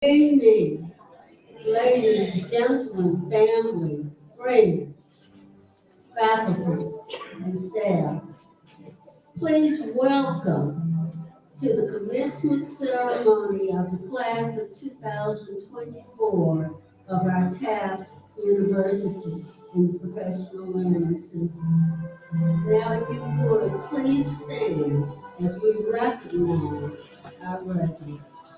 Evening, ladies, gentlemen, family, friends, faculty, and staff. Please welcome to the commencement ceremony of the class of 2024 of our TAPP University and Professional Learning Center. Now, if you would, please stand as we recognize our graduates.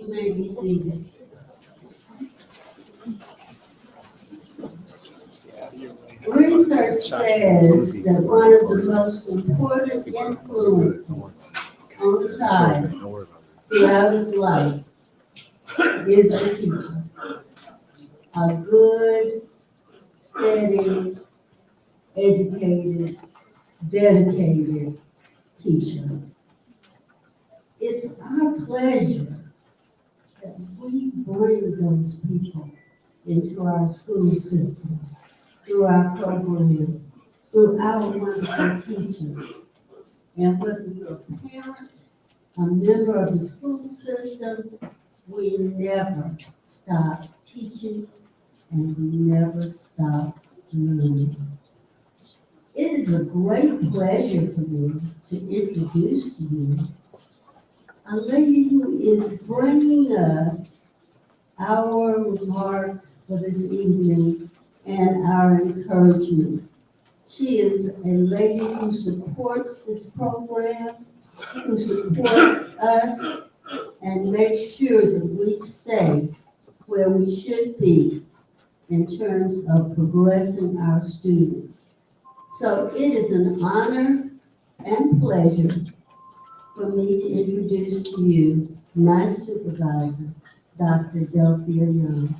You may be seated. Research says that one of the most important influences on a child throughout his life is a teacher. A good, steady, educated, dedicated teacher. It's our pleasure that we bring those people into our school systems, through our program, through our wonderful teachers. And whether you're a parent, a member of the school system, we never stop teaching and we never stop learning. It is a great pleasure for me to introduce to you a lady who is bringing us our remarks for this evening and our encouragement. She is a lady who supports this program, who supports us, and makes sure that we stay where we should be in terms of progressing our students. So it is an honor and pleasure for me to introduce to you my supervisor, Dr. Delphia Young.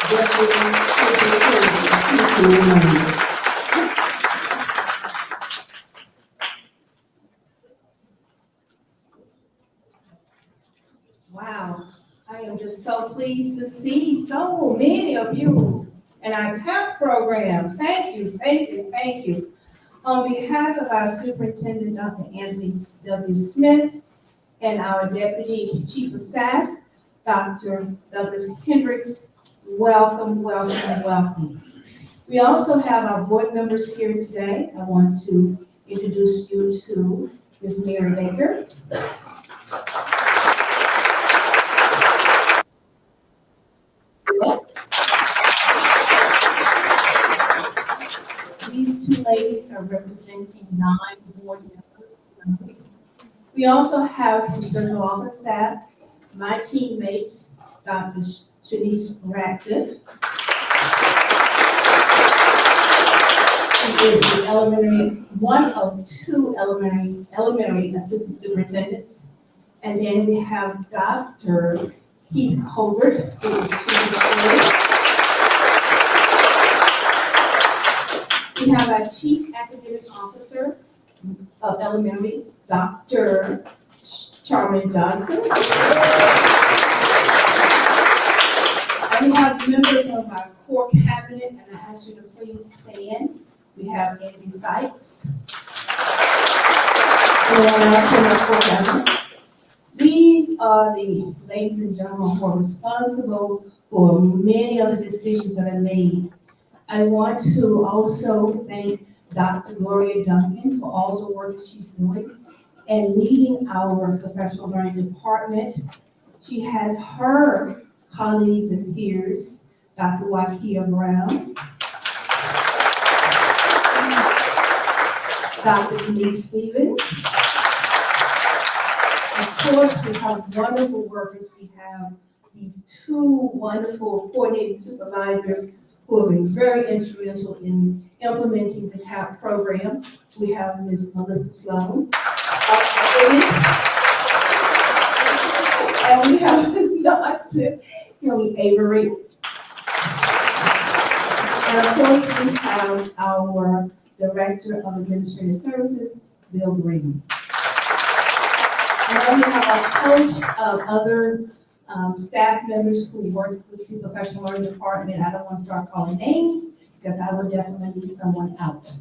Deputy Superintendent of Teaching and Learning. Wow, I am just so pleased to see so many of you in our TAPP program. Thank you, thank you, thank you. On behalf of our superintendent, Dr. Anthony W. Smith, and our deputy chief of staff, Dr. Douglas Hendricks, welcome, welcome, welcome. We also have our board members here today. I want to introduce you to Ms. Mary Baker. These two ladies are representing 9 board members. We also have some central office staff, my teammates, Dr. Shanice Ratcliffe. She is one of 2 elementary assistant superintendents. And then we have Dr. Keith Colbert, who is chief of schools. We have our chief academic officer of elementary, Dr. Charmin Johnson. And we have members of our core cabinet, and I ask you to please stand. We have Andy Sykes. Anyone else in our core cabinet? These are the ladies and gentlemen who are responsible for many of the decisions that are made. I want to also thank Dr. Gloria Duncan for all the work she's doing and leading our professional learning department. She has her colleagues and peers, Dr. Wakia Brown, Dr. Denise Stevens. Of course, we have wonderful workers. We have these 2 wonderful coordinating supervisors who have been very instrumental in implementing the TAPP program. We have Ms. Melissa Sloan, and we have Dr. Kelly Avery. And of course, we have our Director of Administrative Services, Bill Green. And then we have a host of other staff members who work with the professional learning department. I don't want to start calling names because I will definitely leave someone out.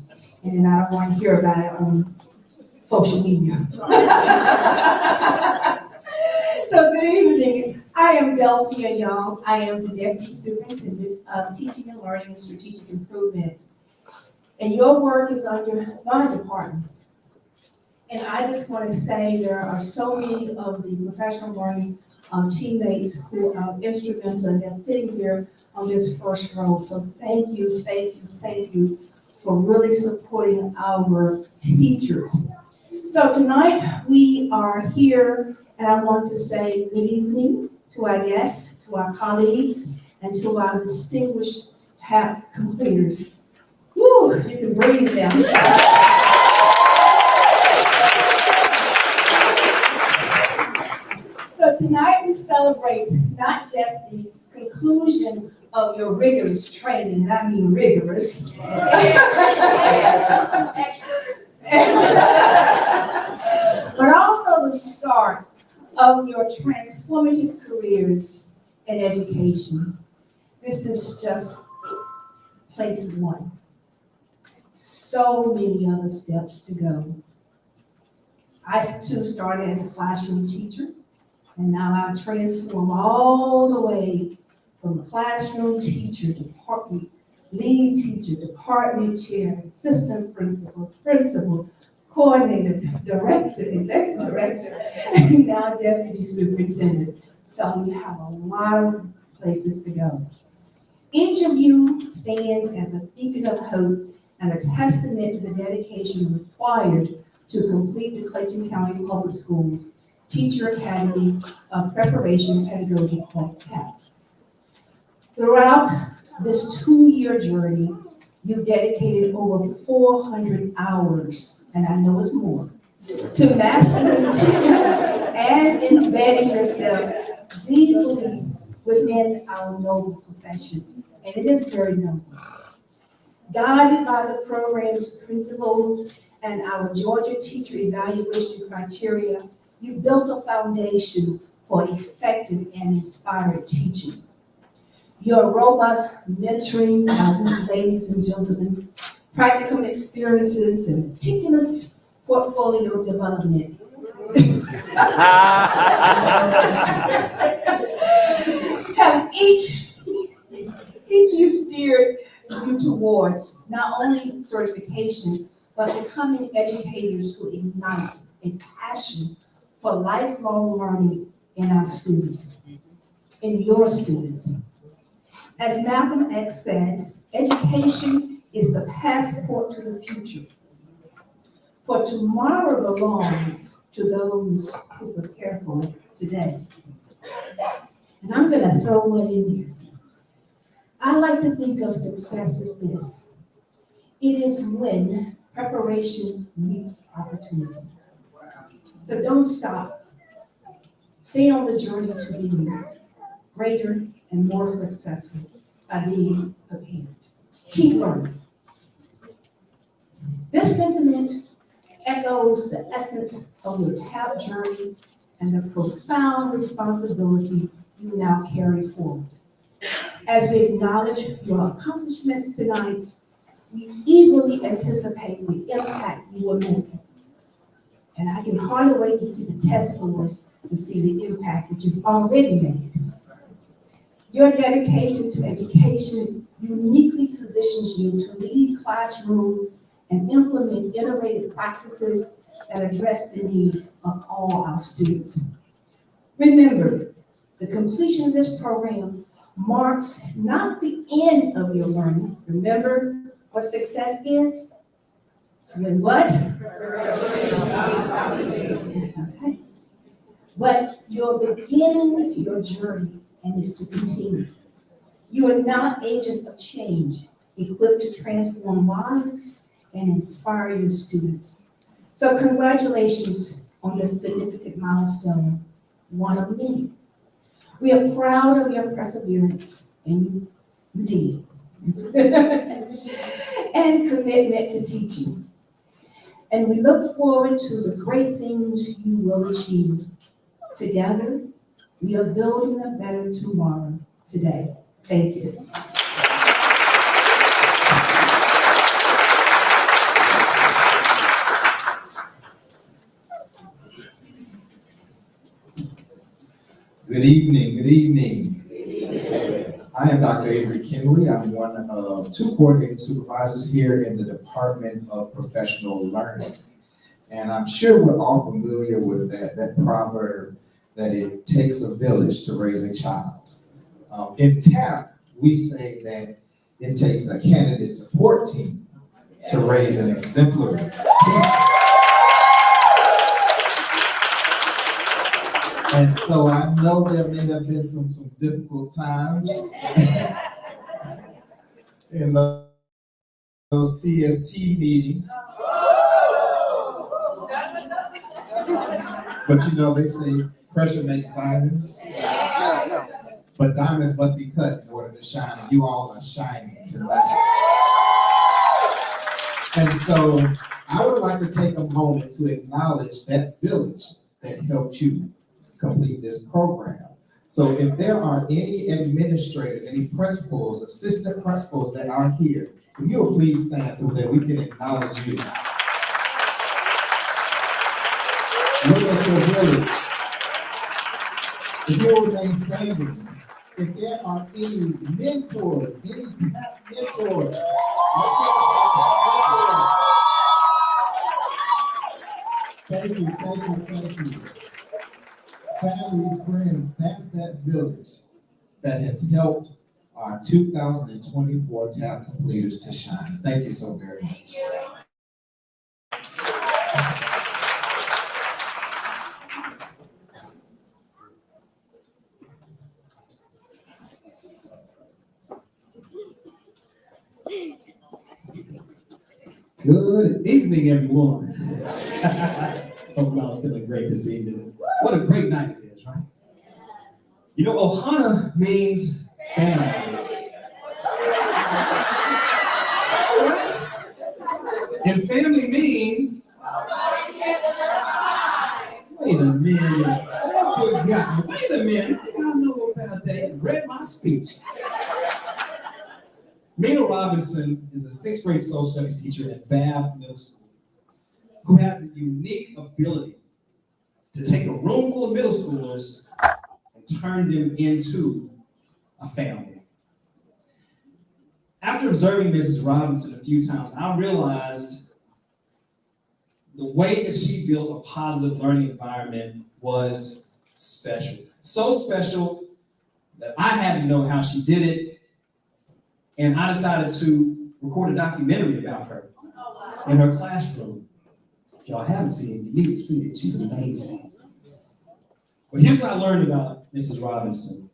And then I don't want to hear about it on social media. So good evening. I am Delphia Young. I am the Deputy Superintendent of Teaching and Learning and Strategic Improvement. And your work is under my department. And I just want to say there are so many of the professional learning teammates who are instrumental and they're sitting here on this first row. So thank you, thank you, thank you for really supporting our teachers. So tonight we are here and I want to say good evening to our guests, to our colleagues, and to our distinguished TAPP completers. Woo, you can breathe them. So tonight we celebrate not just the conclusion of your rigorous training, and I mean rigorous, but also the start of your transformative careers in education. This is just place 1. So many other steps to go. I too started as a classroom teacher, and now I've transformed all the way from classroom teacher, department, lead teacher, department chair, assistant principal, coordinator, director, executive director, and now deputy superintendent. So you have a lot of places to go. Each of you stands as a beacon of hope and a testament to the dedication required to complete the Clayton County Public Schools Teacher Academy of Preparation Pedagogy called TAPP. Throughout this 2-year journey, you've dedicated over 400 hours, and I know it's more, to mastering teaching and embedding yourself deeply within our noble profession. And it is very noble. Guided by the program's principles and our Georgia teacher evaluation criteria, you built a foundation for effective and inspired teaching. Your robust mentoring, these ladies and gentlemen, practical experiences, and meticulous portfolio development have each you steered you towards not only certification, but becoming educators who ignite a passion for lifelong learning in our students, in your students. As Malcolm X said, education is the passport to the future. For tomorrow belongs to those who prepare for it today. And I'm gonna throw one in here. I like to think of success as this. It is when preparation meets opportunity. So don't stop. Stay on the journey to being greater and more successful by being prepared. Keep learning. This sentiment echoes the essence of your TAPP journey and the profound responsibility you now carry forward. As we acknowledge your accomplishments tonight, we eagerly anticipate the impact you will make. And I can hardly wait to see the test scores to see the impact that you've already made. Your dedication to education uniquely positions you to lead classrooms and implement innovative practices that address the needs of all our students. Remember, the completion of this program marks not the end of your learning. Remember what success is? So when what? Okay. But you're beginning your journey and is to continue. You are not agents of change, equipped to transform lives and inspire your students. So congratulations on this significant milestone, one of many. We are proud of your perseverance and indeed, and commitment to teaching. And we look forward to the great things you will achieve. Together, we are building a better tomorrow today. Thank you. Good evening, good evening. I am Dr. Avery Kinley. I'm one of two coordinating supervisors here in the Department of Professional Learning. And I'm sure we're all familiar with that proverb that it takes a village to raise a child. In TAPP, we say that it takes a candidate support team to raise an exemplary teacher. And so I know there may have been some difficult times in those CST meetings. But you know, they say pressure makes diamonds, but diamonds must be cut in order to shine, and you all are shining tonight. And so I would like to take a moment to acknowledge that village that helped you complete this program. So if there are any administrators, any principals, assistant principals that are here, if you will please stand so that we can acknowledge you. Look at your village. If you will remain standing, if there are any mentors, any TAPP mentors, thank you. Families, friends, that's that village that has helped our 2024 TAPP completers to shine. Thank you so very much. Good evening, everyone. Hope y'all are feeling great this evening. What a great night it is, right? You know, Ohana means family. And family means, wait a minute, I forgot. Wait a minute, how did I know about that? Read my speech. Mina Robinson is a sixth grade social studies teacher at Babb Middle School who has the unique ability to take a room full of middle schoolers and turn them into a family. After observing Mrs. Robinson a few times, I realized the way that she built a positive learning environment was special. So special that I had to know how she did it, and I decided to record a documentary about her in her classroom. If y'all haven't seen it, you need to see it. She's amazing. But here's what I learned about Mrs. Robinson,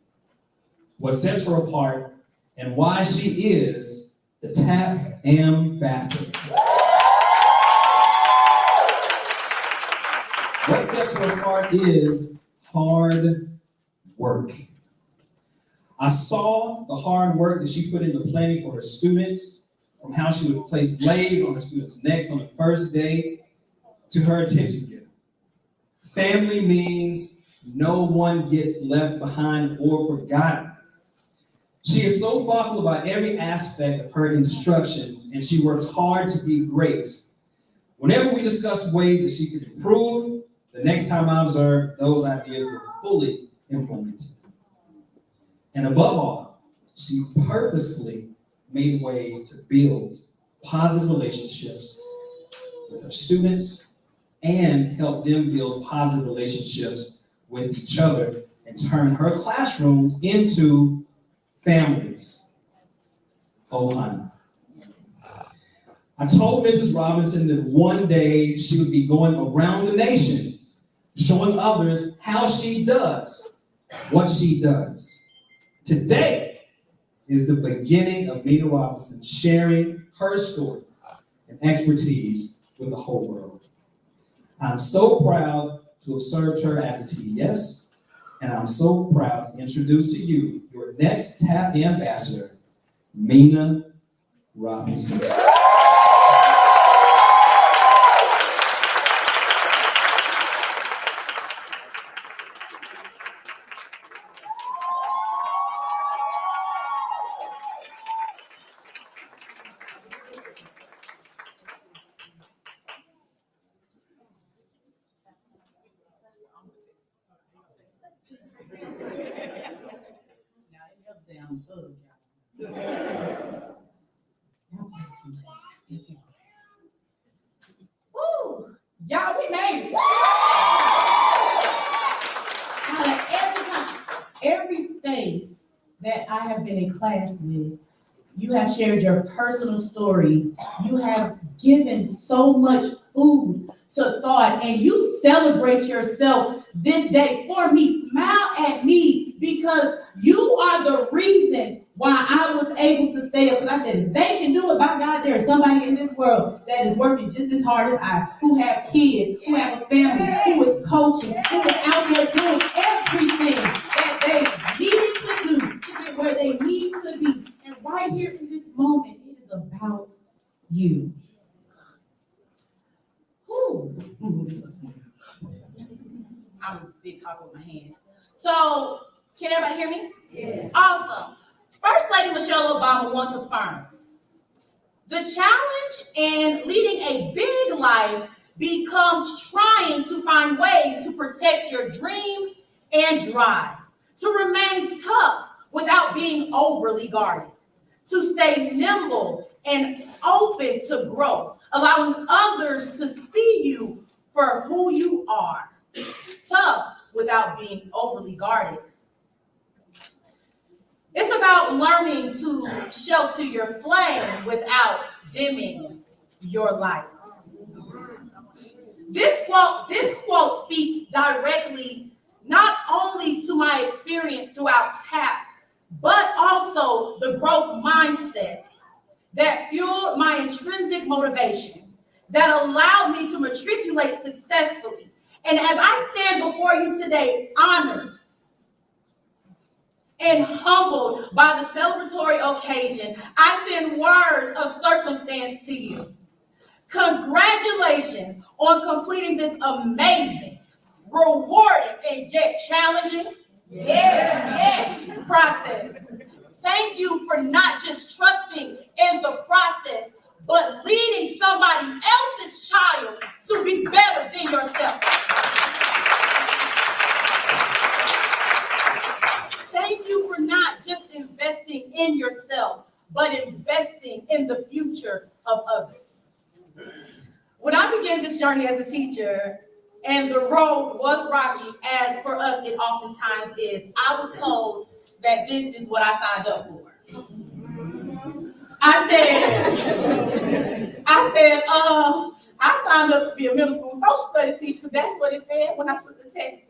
what sets her apart, and why she is the TAPP ambassador. What sets her apart is hard work. I saw the hard work that she put into planning for her students, from how she would place leis on her students' necks on the first day to her attention giver. Family means no one gets left behind or forgotten. She is so thoughtful about every aspect of her instruction, and she works hard to be great. Whenever we discuss ways that she could improve, the next time I observe, those ideas were fully implemented. And above all, she purposefully made ways to build positive relationships with her students and help them build positive relationships with each other and turn her classrooms into families. Oh, honey. I told Mrs. Robinson that one day she would be going around the nation showing others how she does what she does. Today is the beginning of Mina Robinson sharing her story and expertise with the whole world. I'm so proud to have served her as a TDS, and I'm so proud to introduce to you your next TAPP ambassador, Mina Robinson. Woo! Y'all, we made it. Out of every time, every face that I have been in class with, you have shared your personal stories. You have given so much food to thought, and you celebrate yourself this day for me. Smile at me, because you are the reason why I was able to stay up. Because I said, if they can do it, by God, there is somebody in this world that is working just as hard as I, who have kids, who have a family, who is coaching, who is out there doing everything that they needed to do to get where they need to be. And right here in this moment, it is about you. Whew. I'm a big talker with my hands. So, can everybody hear me? Yes. Awesome. First Lady Michelle Obama once affirmed, the challenge in leading a big life becomes trying to find ways to protect your dream and drive, to remain tough without being overly guarded, to stay nimble and open to growth, allowing others to see you for who you are, tough without being overly guarded. It's about learning to shelter your flame without dimming your light. This quote speaks directly not only to my experience throughout TAPP, but also the growth mindset that fueled my intrinsic motivation, that allowed me to matriculate successfully. And as I stand before you today, honored and humbled by the celebratory occasion, I send words of circumstance to you. Congratulations on completing this amazing, rewarding, and yet challenging process. Thank you for not just trusting in the process, but leading somebody else's child to be better than yourself. Thank you for not just investing in yourself, but investing in the future of others. When I began this journey as a teacher, and the road was rocky, as for us it oftentimes is, I was told that this is what I signed up for. I signed up to be a middle school social studies teacher because that's what it said when I took the test.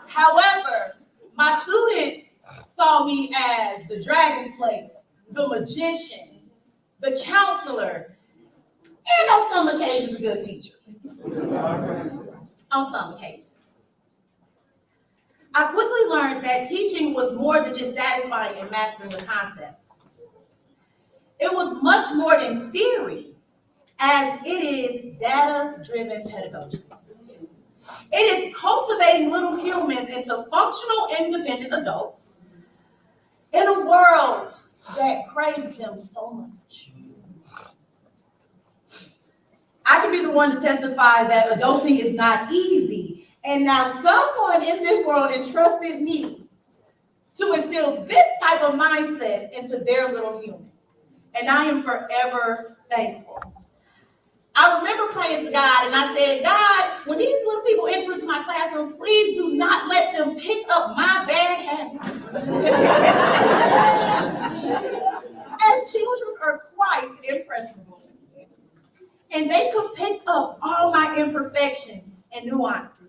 However, my students saw me as the dragon slayer, the magician, the counselor, and on some occasions a good teacher. On some occasions. I quickly learned that teaching was more than just satisfying and mastering the concept. It was much more than theory, as it is data-driven pedagogy. It is cultivating little humans into functional, independent adults in a world that craves them so much. I can be the one to testify that adulting is not easy. And now someone in this world entrusted me to instill this type of mindset into their little human. And I am forever thankful. I remember praying to God and I said, God, when these little people enter into my classroom, please do not let them pick up my bad habits. As children are quite impressionable. And they could pick up all my imperfections and nuances.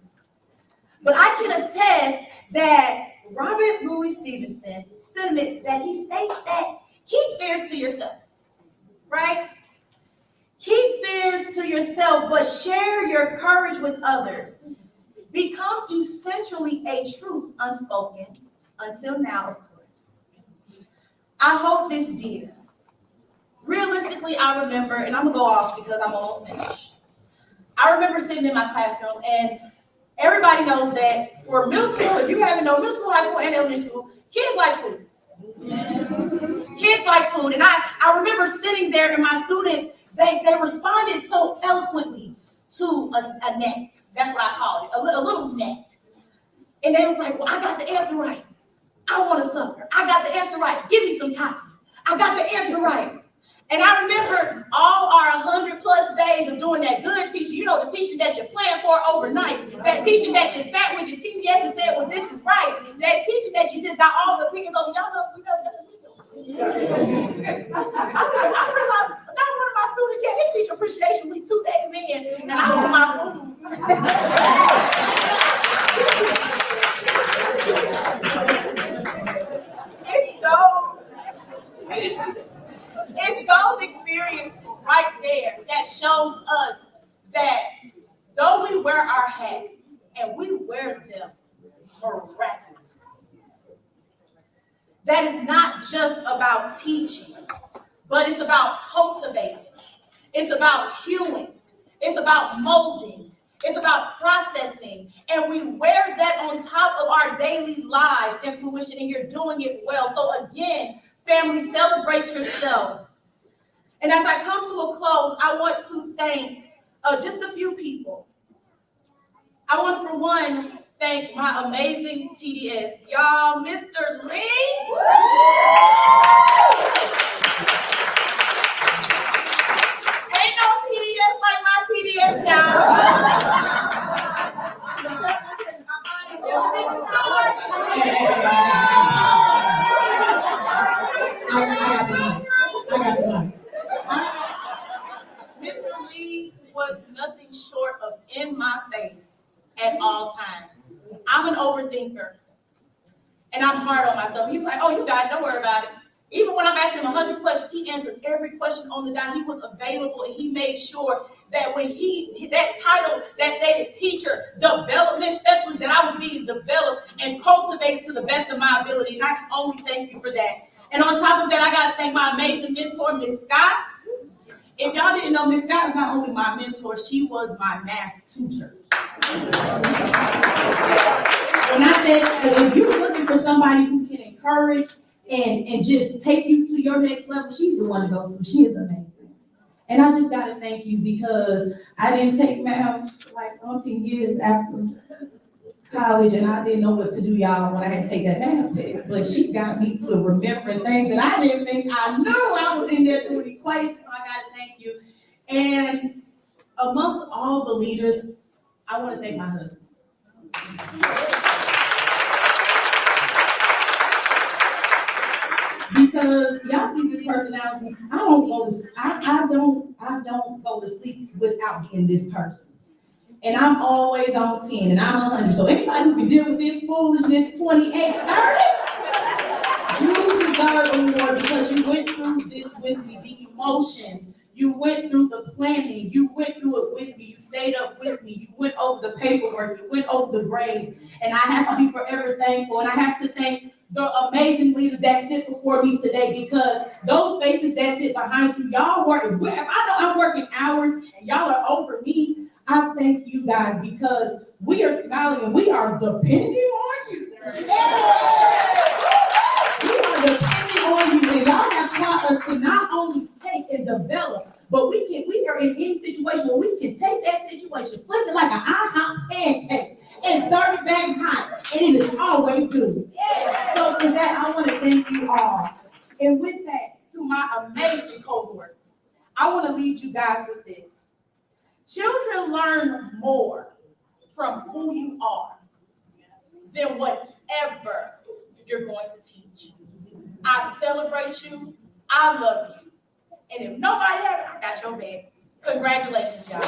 But I can attest that Robert Louis Stevenson sentiment that he states that keep fears to yourself, right? Keep fears to yourself, but share your courage with others. Become essentially a truth unspoken until now, of course. I hold this dear. Realistically, I remember, and I'm gonna go off because I'm almost finished. I remember sitting in my classroom, and everybody knows that for middle school, if you haven't known, middle school, high school, and elementary school, kids like food. Kids like food, and I remember sitting there, and my students, they responded so eloquently to a neck. That's what I call it, a little neck. And they was like, well, I got the answer right. I want a sucker. I got the answer right. Give me some Takis. I got the answer right. And I remember all our 100+ days of doing that good teaching, you know, the teaching that you planned for overnight, that teaching that you sat with your TPS and said, well, this is right, that teaching that you just got all the opinions over, y'all know, I realized not one of my students yet, they teach appreciation week 2 days in, and I want my food. It's those experiences right there that shows us that though we wear our hats, and we wear them miraculously, that is not just about teaching, but it's about cultivating. It's about hewing. It's about molding. It's about processing. And we wear that on top of our daily lives in fruition, and you're doing it well. So again, family, celebrate yourself. And as I come to a close, I want to thank just a few people. I want, for one, thank my amazing TDS. Y'all, Mr. Lee. Ain't no TDS like my TDS, y'all. Mr. Lee was nothing short of in my face at all times. I'm an overthinker, and I'm hard on myself. He's like, oh, you got it, don't worry about it. Even when I'm asking him 100 questions, he answered every question on the dot. He was available, and he made sure that when that title that stated teacher development specialist, that I was being developed and cultivated to the best of my ability. And I can only thank you for that. And on top of that, I got to thank my amazing mentor, Miss Scott. If y'all didn't know, Miss Scott is not only my mentor, she was my math tutor. When I said, if you're looking for somebody who can encourage and just take you to your next level, she's the one to go to. She is amazing. And I just gotta thank you because I didn't take math like 14 years after college and I didn't know what to do, y'all, when I had to take that math test. But she got me to remembering things that I didn't think I knew. I was in there doing equations, so I gotta thank you. And amongst all the leaders, I wanna thank my husband. Because y'all see this personality, I don't go to sleep without being this person. And I'm always on 10 and I'm 100. So anybody who can deal with this foolishness 28, 30, you deserve a reward because you went through this with me, the emotions. You went through the planning. You went through it with me. You stayed up with me. You went over the paperwork. You went over the grades. And I have to be forever thankful. And I have to thank the amazing leaders that sit before me today because those faces that sit behind you, y'all work. If I know I'm working hours and y'all are over me, I thank you guys because we are smiling and we are depending on you. We are depending on you, and y'all have taught us to not only take and develop, but we are in any situation where we can take that situation, flip it like an IHOP pancake, and serve it back hot, and it is always good. So for that, I want to thank you all. And with that, to my amazing cohort, I want to leave you guys with this. Children learn more from who you are than whatever you're going to teach. I celebrate you. I love you. And if nobody ever, I got your back. Congratulations, y'all.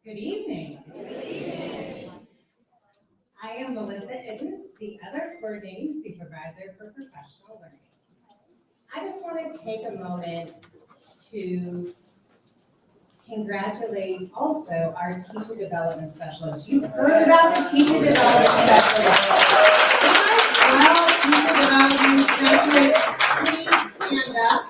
Good evening. I am Melissa Edens, the other coordinating supervisor for professional learning. I just want to take a moment to congratulate also our teacher development specialists. You've heard about the teacher development specialists. Well, teacher development specialists, please stand up.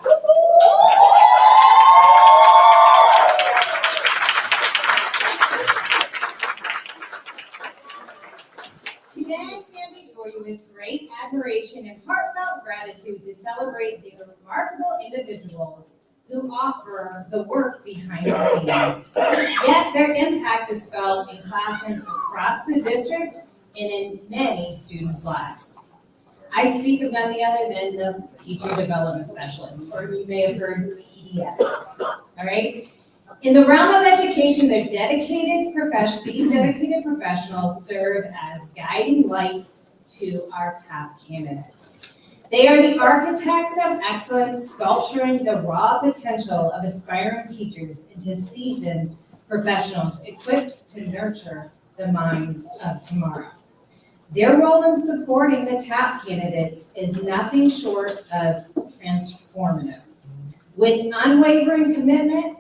Today I stand before you with great admiration and heartfelt gratitude to celebrate the remarkable individuals who offer the work behind the scenes. Yet their impact is felt in classrooms across the district and in many students' lives. I speak of none other than the teacher development specialists, or you may have heard TDSs, all right? In the realm of education, these dedicated professionals serve as guiding lights to our TAPP candidates. They are the architects of excellence, sculpturing the raw potential of aspiring teachers into seasoned professionals equipped to nurture the minds of tomorrow. Their role in supporting the TAPP candidates is nothing short of transformative. With unwavering commitment,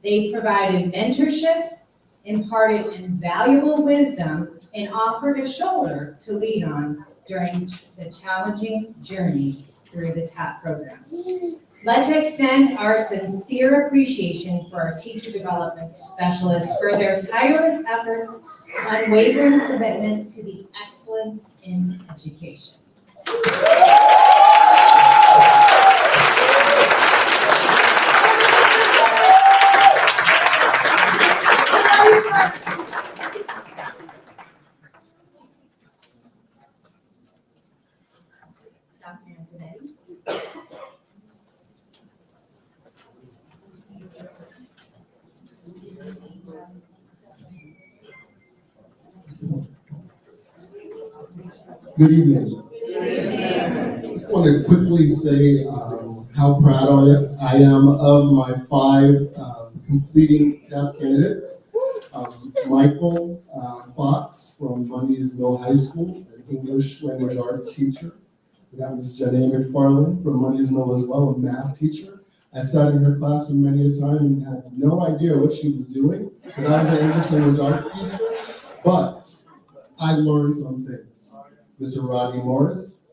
they've provided mentorship, imparted invaluable wisdom, and offered a shoulder to lean on during the challenging journey through the TAPP program. Let's extend our sincere appreciation for our teacher development specialists for their tireless efforts, unwavering commitment to the excellence in education. Dr. Antonetti. Good evening. Just want to quickly say how proud I am of my 5 completing TAPP candidates. Michael Fox from Mundy's Mill High School, an English language arts teacher. We got Miss Jenny McFarland from Mundy's Mill as well, a math teacher. I sat in her classroom many a time and had no idea what she was doing because I was an English language arts teacher, but I learned some things. Mr. Rodney Morris,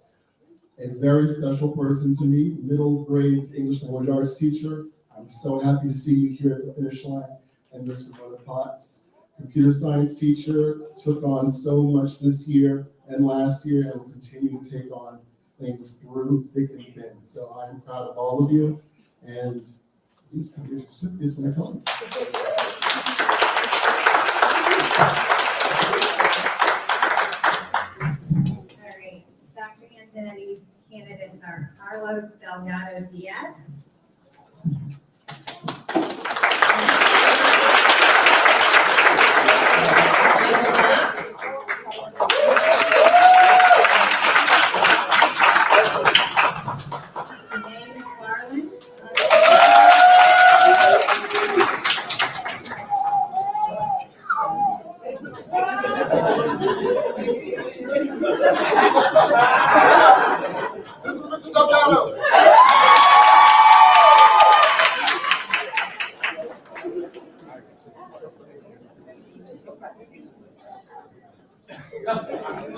a very special person to me, middle grade English language arts teacher. I'm so happy to see you here at the finish line. And Mr. Mona Potts, computer science teacher, took on so much this year and last year and will continue to take on things through thick and thin. So I'm proud of all of you, and please come get your certificates when I come. All right, Dr. Antonetti's candidates are Carlos Delgado Diaz.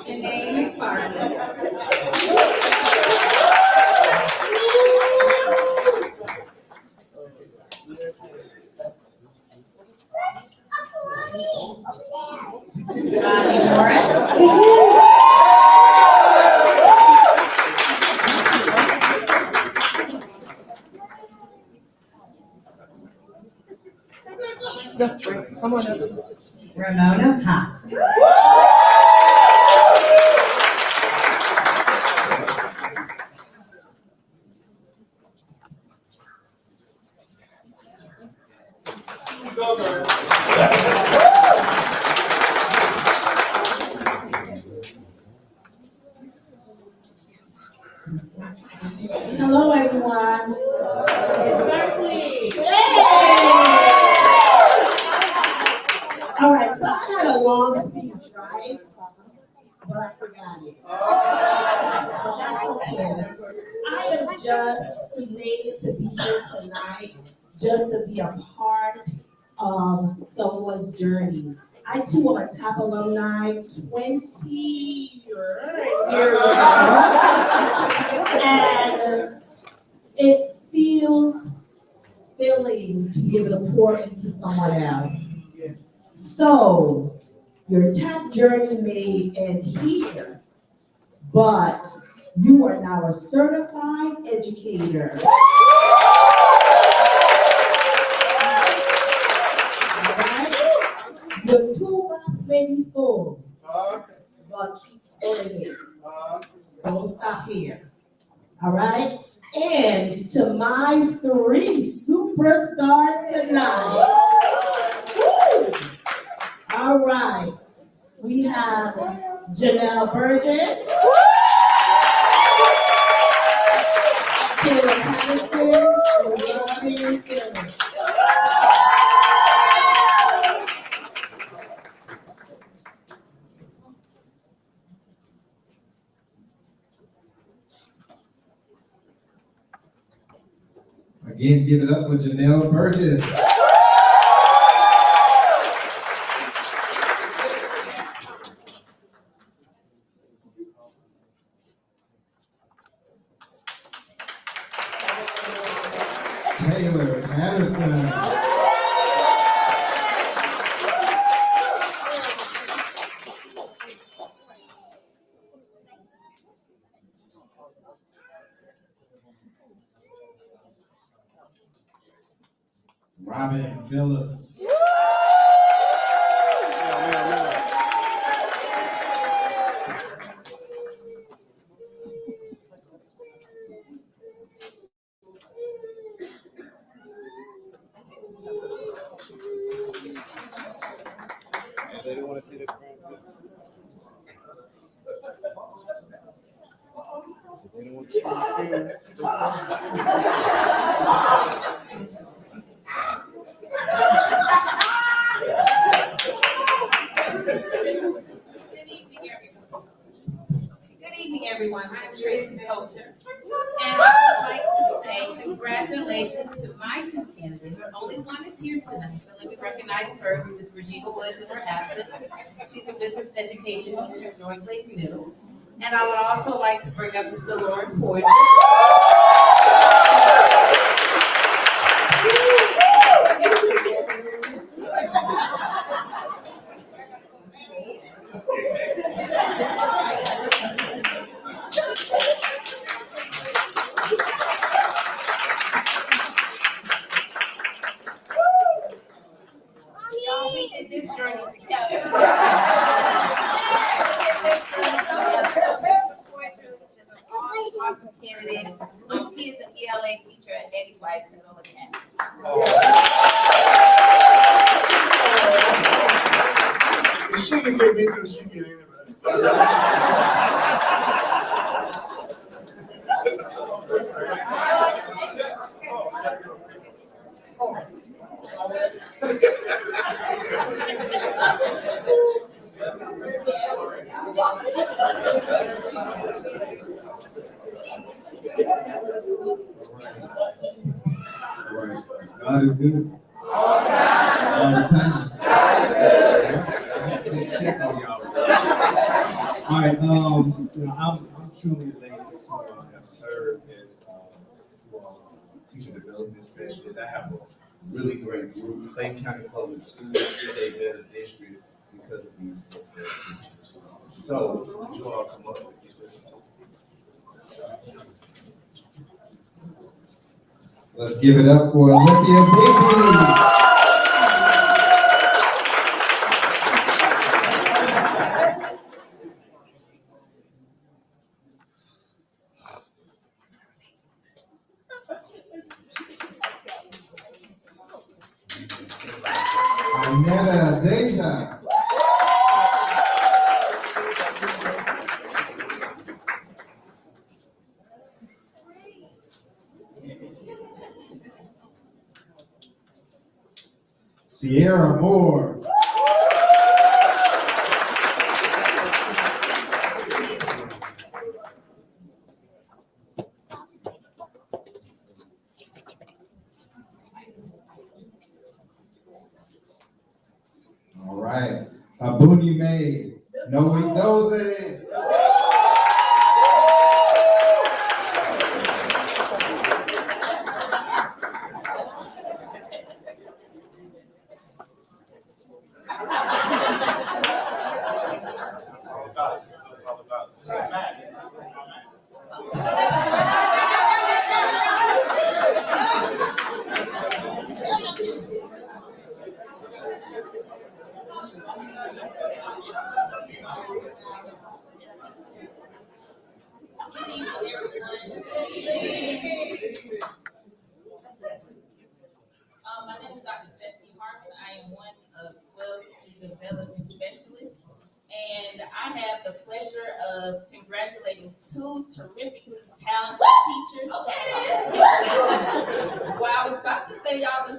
Janae McFarland. Rodney Morris. Come on up. Ramona Potts. Hello, everyone. All right, so I had a long speech, right? But I forgot it. But that's okay. I am just elated to be here tonight, just to be a part of someone's journey. I too am a TAPP alumni 20 years ago. And it feels filling to be able to pour into someone else. So, your TAPP journey may end here, but you are now a certified educator. Alright? Your toolbox may be full, but keep filling it. Don't stop here. Alright? And to my 3 superstars tonight. Woo! All right, we have Janelle Burgess, Taylor Patterson, and Robin Phillips. Again, give it up for Janelle Burgess. Taylor Patterson. Robin Phillips. They don't want to see the crowd. They don't want to see Good evening, everyone. I'm Tracy Coulter, and I would like to say congratulations to my two candidates. Only one is here tonight, but let me recognize first Ms. Regina Woods in her absence. She's a business education teacher at North Lake Middle. And I would also like to bring up Mr. Lauren Porter. We did this journey together. Mr. Porter is an awesome candidate. He is an ELA teacher at Eddie White Middle Academy. If she can get me through, she can get anybody. All right. God is good. All the time. Just check on y'all. All right. I'm truly elated to have served as teacher development specialist. I have a really great group. Clay County Public Schools is a better district because of these excellent teachers. So, would you all come up if you listen to me? Let's give it up for Olympia Bigby. Arnetta Deja. Sierra Moore. All right. Abuni May. Noe Doses. Good evening, everyone. My name is Dr. Stephanie Harmon. I am one of 12 teacher development specialists, and I have the pleasure of congratulating two terrifically talented teachers. Well, I was about to say y'all are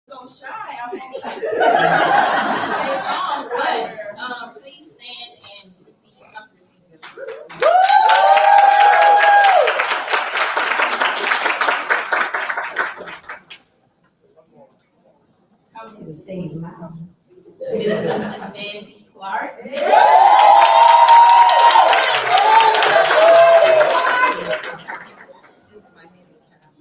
so shy. I won't stay long, but please stand and come to receive this. Come to the stage now. Mrs. Mandy Clark. This is my name, child.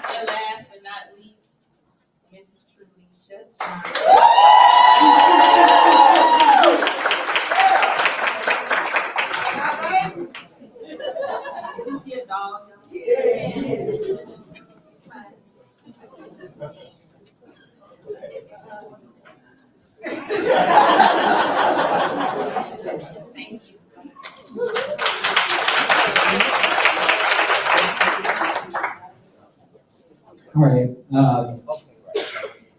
And last but not least, Miss Trulisha Johnson. All right.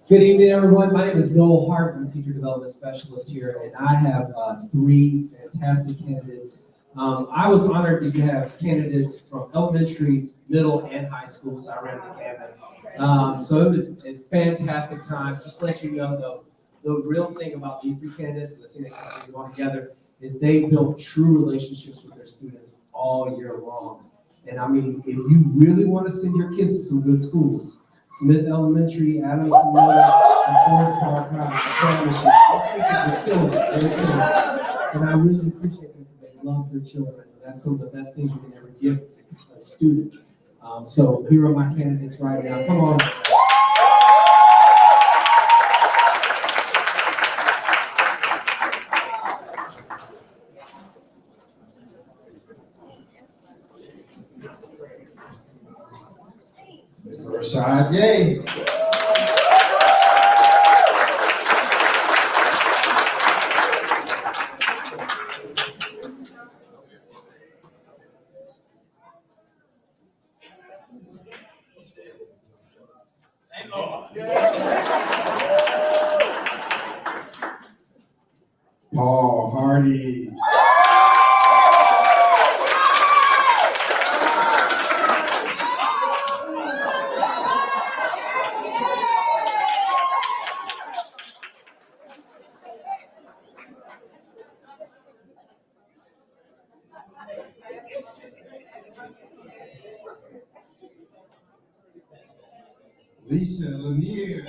Good evening, everyone. My name is Noel Hart. I'm a teacher development specialist here, and I have three fantastic candidates. I was honored to have candidates from elementary, middle, and high school, so I ran the gamut. So it was a fantastic time. Just to let you know, though, the real thing about these three candidates, and the thing that kind of brings them all together, is they built true relationships with their students all year long. And I mean, if you really want to send your kids to some good schools, Smith Elementary, Adams Middle, and Forest Park High, I promise you, these teachers are killing it. They're killing it. And I really appreciate them because they love their children. And that's some of the best things you can ever give a student. So here are my candidates right now. Come on. Mr. Rashad Gay. Paul Hardy. Lisa Lanier.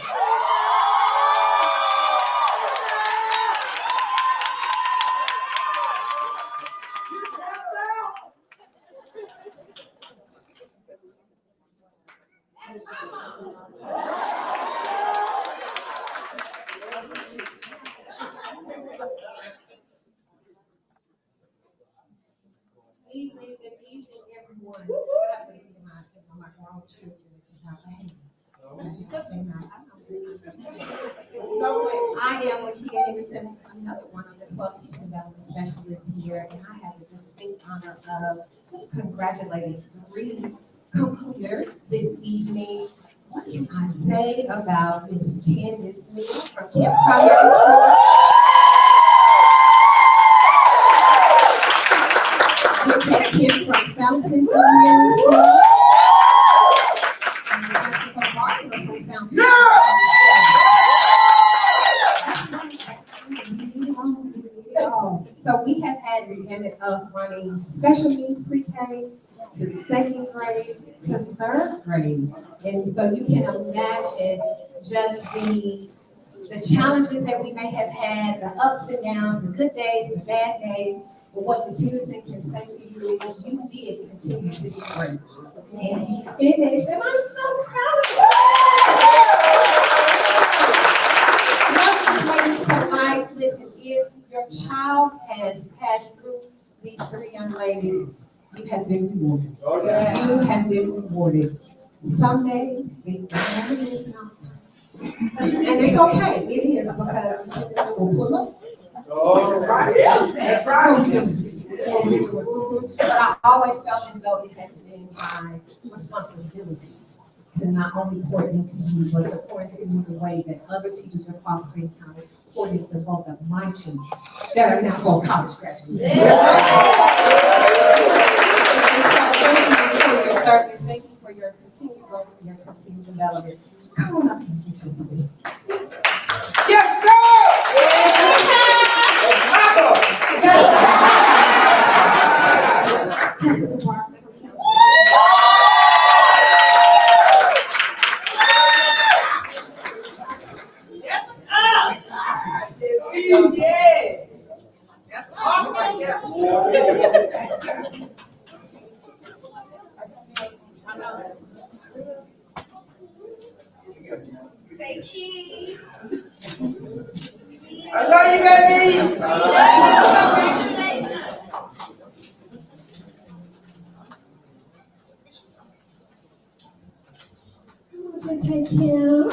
Good evening, everyone. My grown children is not behaving. I am Lakia Henderson, another one of the 12 teacher development specialists here, and I have the distinct honor of just congratulating 3 completers this evening. What can I say about Miss Candace Neal from Camp Primary School? Detective from Fountain Elementary School. And Jessica Barber from Fountain So we have had the gamut of running special needs pre-K to 2nd grade to 3rd grade. And so you can imagine just the challenges that we may have had, the ups and downs, the good days, the bad days. But what the citizen can say to you is you did continue to be great. And you finished, and I'm so proud of you. Love these ladies for life. Listen, if your child has passed through these 3 young ladies, you have been rewarded. You have been rewarded. Some days they never listen on time. And it's okay. It is because the citizen will pull up. All right. That's right. But I always felt as though it has been my responsibility to not only pour into you, but to pour into you the way that other teachers across Green County poured into both of my children that are now both college graduates. And so thank you for your service. Thank you for your continued growth and your continued development. Come on up and get your seat. Yes, Jessica Barber. yeah. That's all right there. Say cheese. I love you, baby. Congratulations. Come on, take him.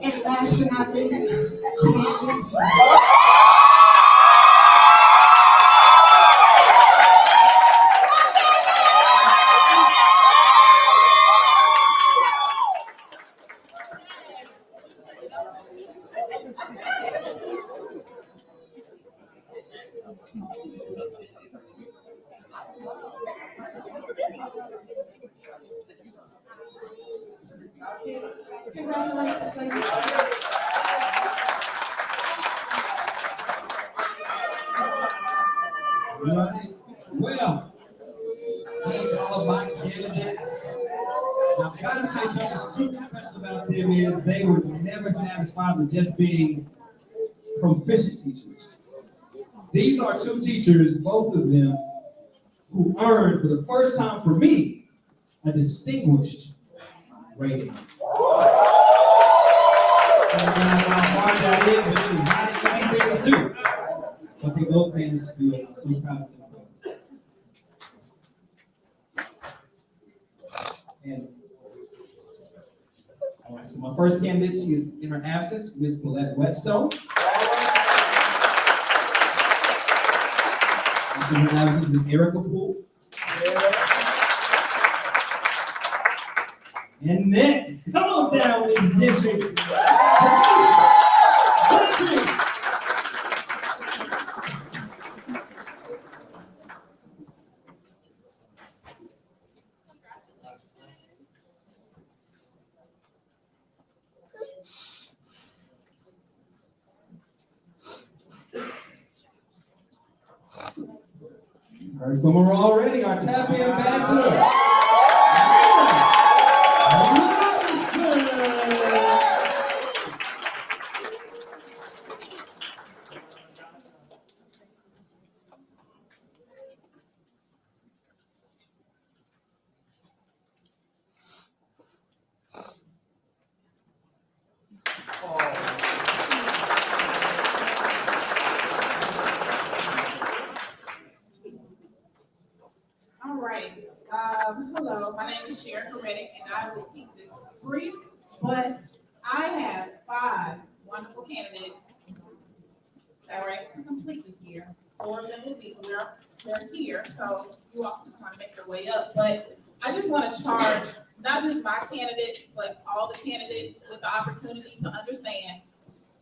And last but not least, Candace. Congratulations, ladies. Right. Well, thank all of my candidates. Now, I gotta say something super special about them is they were never satisfied with just being proficient teachers. These are two teachers, both of them, who earned for the first time for me a distinguished rating. So I don't know how hard that is, but it is not an easy thing to do. So I think both managed to do it. I'm so proud of them both. And all right, so my first candidate, she is in her absence, Ms. Paulette Whetstone. Also in her absence, Ms. Erica Poole. And next, come on down, Ms. Gentry. Gentry. Heard from her already, our TAPP ambassador. All right. Hello, my name is Sharon Heredic, and I will keep this brief, but I have 5 wonderful candidates that are able to complete this year. 4 of them will be they're here, so you all can kind of make your way up. But I just want to charge not just my candidates, but all the candidates with the opportunities to understand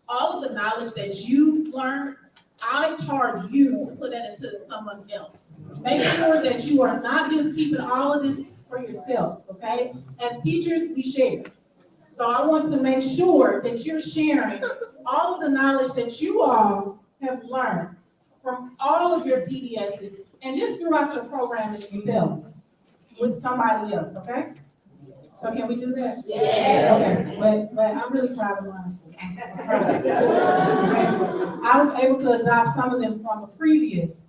all of the knowledge that you learned. I charge you to put that into someone else. Make sure that you are not just keeping all of this for yourself, okay? As teachers, we share. So I want to make sure that you're sharing all of the knowledge that you all have learned from all of your TDSs and just throughout your program itself with somebody else, okay? So can we do that? Yeah. Okay, but I'm really proud of mine. I'm proud. Okay. I was able to adopt some of them from a previous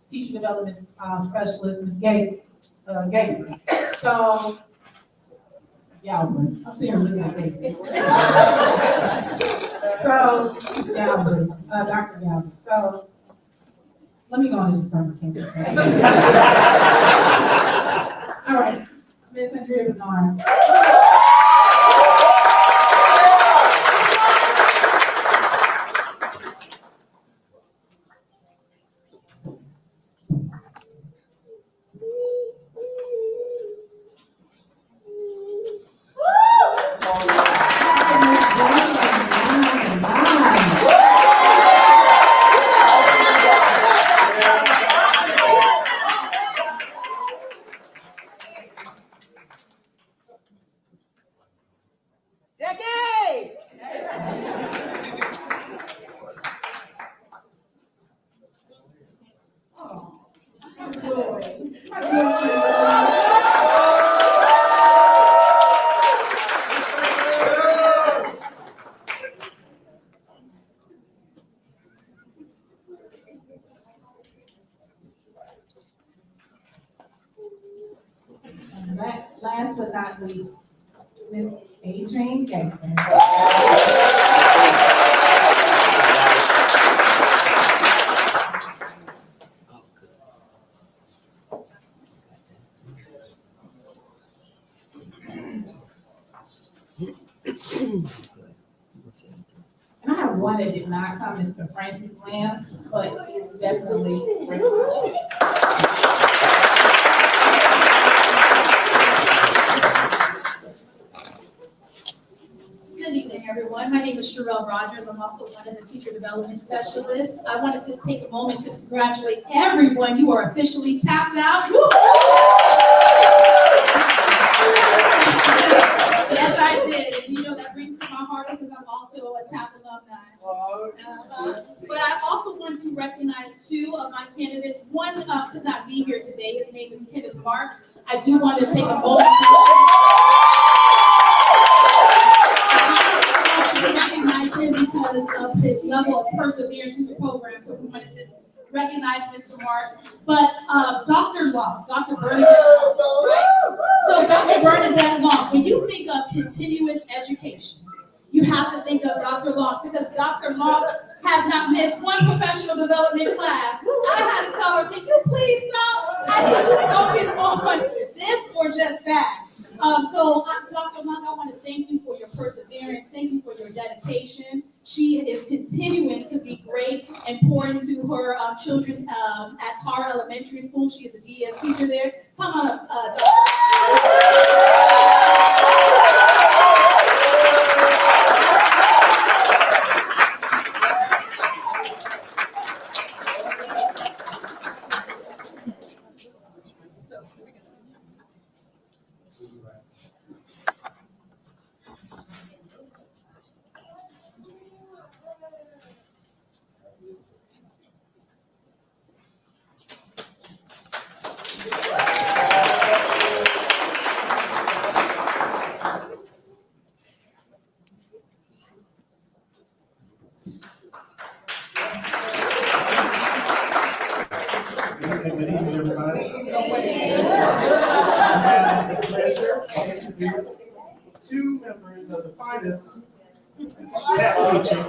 teacher development specialist, Ms. Gay. So, yeah, I'm seeing her looking at me. So, Dr. Galvin. So, let me go on and just start my campus. All right, Ms. Andrea Bernard. Last but not least, Ms. Adrienne Gaither. did not come, Mr. Francis Lamb, but he is definitely recognized. Good evening, everyone. My name is Sherelle Rogers. I'm also one of the teacher development specialists. I wanted to take a moment to congratulate everyone. You are officially tapped out. Yes, I did. And you know, that brings to my heart because I'm also a TAPP alumni. But I also want to recognize two of my candidates. One could not be here today. His name is Kenneth Marks. I do want to take a moment to recognize him because of his level of perseverance through the program. So we want to just recognize Mr. Marks. But Dr. Long, Dr. Bernadette Long, right? So Dr. Bernadette Long, when you think of continuous education, you have to think of Dr. Long because Dr. Long has not missed one professional development class. I had to tell her, can you please stop? I need you to focus on this or just that. Dr. Long, I want to thank you for your perseverance. Thank you for your dedication. She is continuing to be great and pour into her children at Tar Elementary School. She is a DES teacher there. Come on up, Dr. Good evening, everybody. I have the pleasure to introduce two members of the finest TAPP teachers.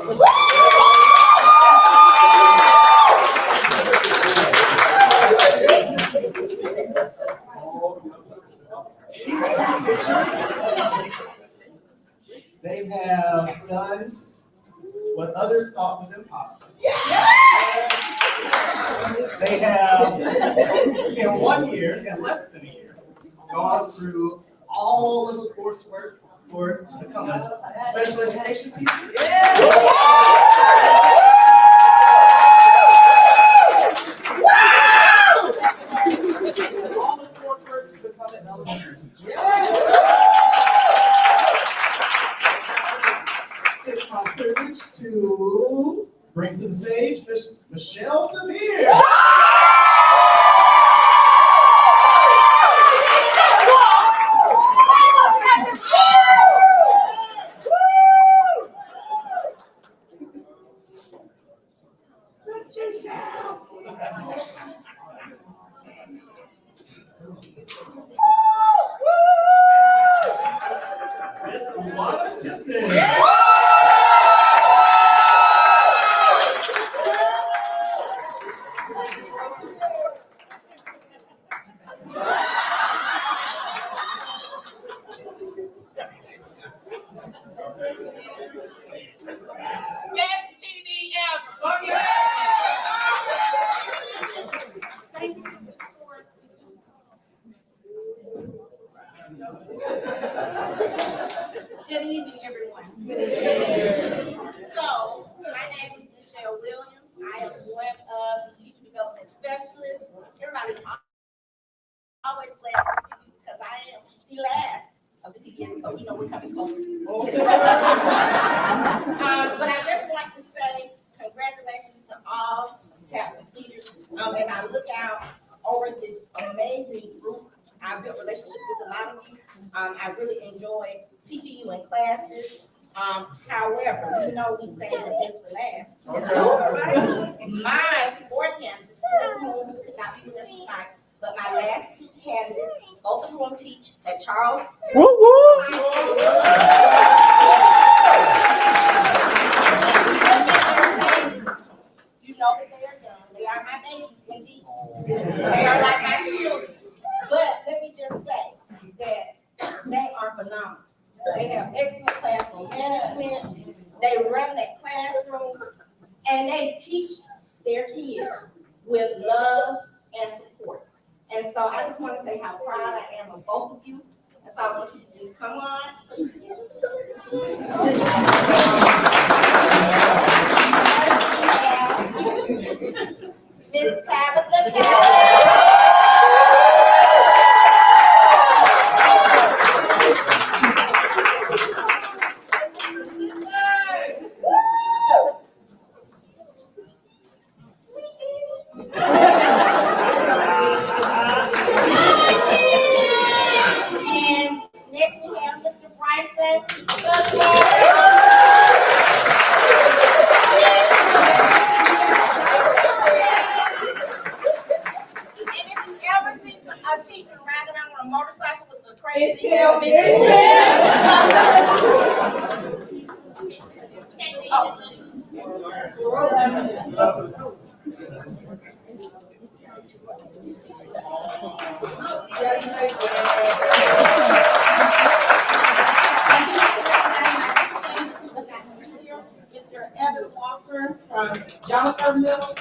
These two teachers, they have done what others thought was impossible. They have, in 1 year, in less than a year, gone through all of the coursework to become a special education teacher. All the coursework to become an elementary teacher. It's my privilege to bring to the stage Miss Michelle Severe. It's a lot of tempting. Good evening, everyone. So, my name is Michelle Williams. I am one of the teacher development specialists. Everybody's always glad to see you because I am the last of the TDS, so we know we're coming closer. But I just want to say congratulations to all TAPP leaders. As I look out over this amazing group, I've built relationships with a lot of you. I really enjoy teaching you in classes. However, we know we say the best for last. And so, my four candidates, two of whom could not be with us tonight, but my last two candidates, both of whom teach at Charles. You know that they are young. They are my babies, indeed. They are like my children. But let me just say that they are phenomenal. They have excellent classroom management. They run that classroom and they teach their kids with love and support. And so I just want to say how proud I am of both of you. And so I want you to just come on. So you can get Miss Tabitha Kelly. And next we have Mr. Bryson. And if you ever see a teacher riding around on a motorcycle with a crazy Mr. Evan Walker from Jonathan Middle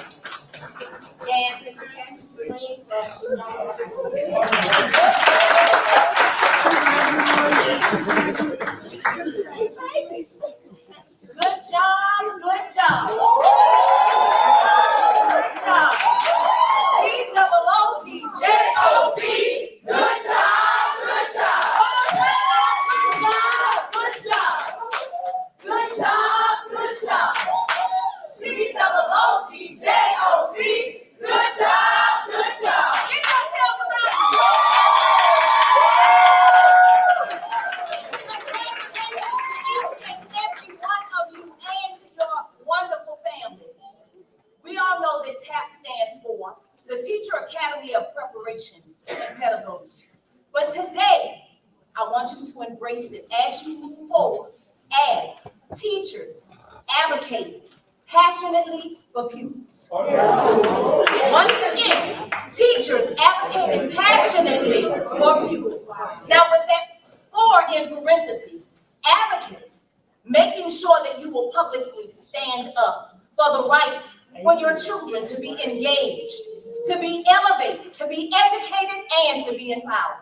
and Mr. Patrick Green from Jonathan Good job, good job. Good job. T-double-O-D-J-O-B. Good job, good job. Good job, good job. Good job, good job. T-double-O-D-J-O-B. Good job, good job. Give yourselves a round of applause. Each and every one of you and to your wonderful families. We all know that TAPP stands for the Teacher Academy of Preparation and Pedagogy. But today, I want you to embrace it as you move forward as teachers advocating passionately for pupils. Once again, teachers advocating passionately for pupils. Now with that for in parentheses, advocate, making sure that you will publicly stand up for the rights for your children to be engaged, to be elevated, to be educated, and to be empowered.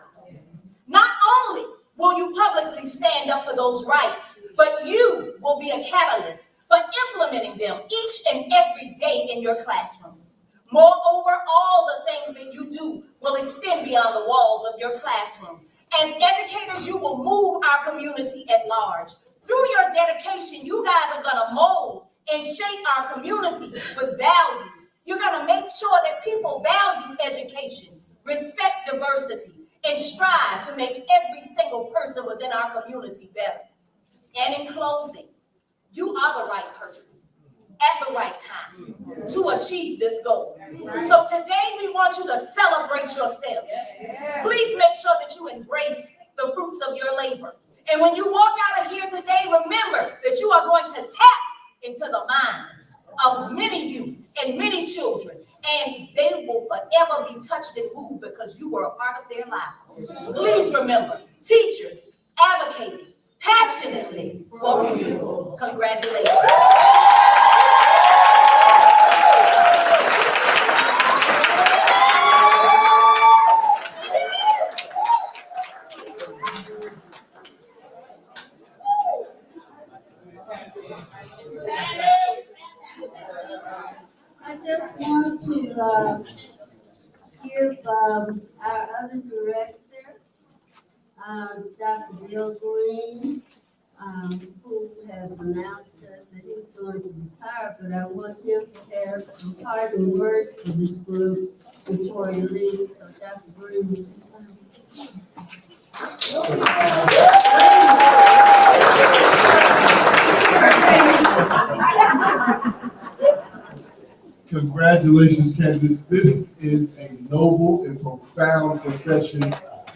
Not only will you publicly stand up for those rights, but you will be a catalyst for implementing them each and every day in your classrooms. Moreover, all the things that you do will extend beyond the walls of your classroom. As educators, you will move our community at large. Through your dedication, you guys are going to mold and shape our community with values. You're going to make sure that people value education, respect diversity, and strive to make every single person within our community better. And in closing, you are the right person at the right time to achieve this goal. So today we want you to celebrate yourselves. Please make sure that you embrace the fruits of your labor. And when you walk out of here today, remember that you are going to tap into the minds of many youth and many children, and they will forever be touched and moved because you were a part of their lives. Please remember, teachers advocating passionately for you. Congratulations. I just want to give our other director, Dr. Bill Green, who has announced us that he's going to retire, but I want him to have some parting words for this group before he leaves. So Dr. Green, would you Congratulations, candidates. This is a noble and profound profession.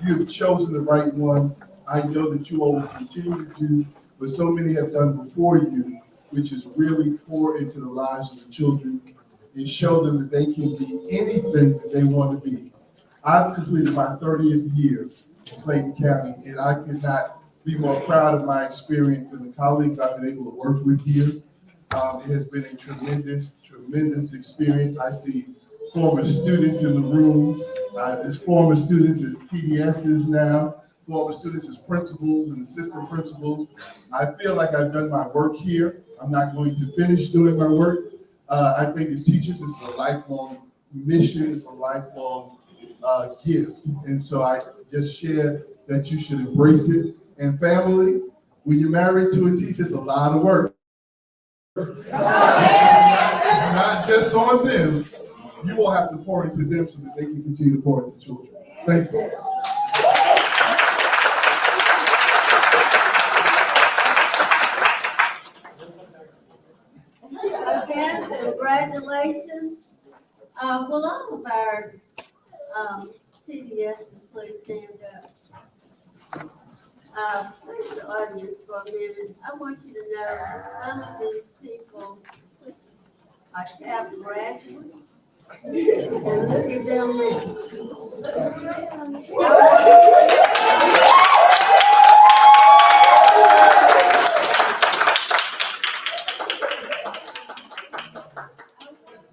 You have chosen the right one. I know that you all will continue to do what so many have done before you, which is really pour into the lives of the children and show them that they can be anything that they want to be. I've completed my 30th year in Clayton County, and I could not be more proud of my experience and the colleagues I've been able to work with here. It has been a tremendous experience. I see former students in the room. There's former students as TDSs now, former students as principals and assistant principals. I feel like I've done my work here. I'm not going to finish doing my work. I think as teachers, this is a lifelong mission, it's a lifelong gift. And so I just share that you should embrace it. And family, when you're married to a teacher, it's a lot of work. It's not just on them. You will have to pour into them so that they can continue to pour into children. Thank you. Again, congratulations. Will all of our CDSs please stand up? Please, the audience for a minute. I want you to know that some of these people are TAPP graduates. And look at them now.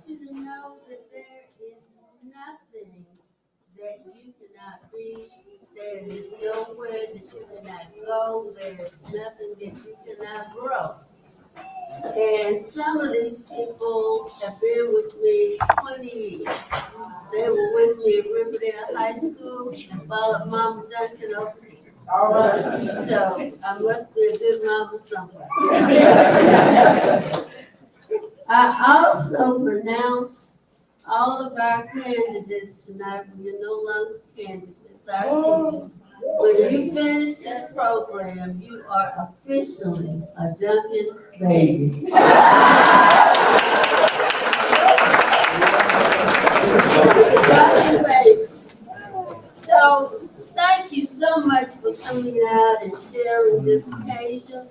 You to know that there is nothing that you cannot reach. There is nowhere that you cannot go. There is nothing that you cannot grow. And some of these people have been with me 20 years. They were with me at Riverdale High School, followed Mama Duncan over here. All right. So I must be a good mama somewhere. I also pronounce all of our candidates tonight, when you're no longer candidates, our teachers. When you finish this program, you are officially a Duncan baby. Duncan baby. So thank you so much for coming out and sharing this occasion.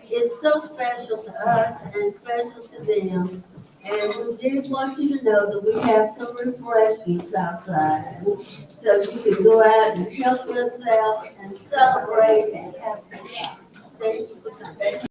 It's so special to us and special to them. And we did want you to know that we have some refreshments outside. So you can go out and help yourself and celebrate and have fun. Thank you for coming.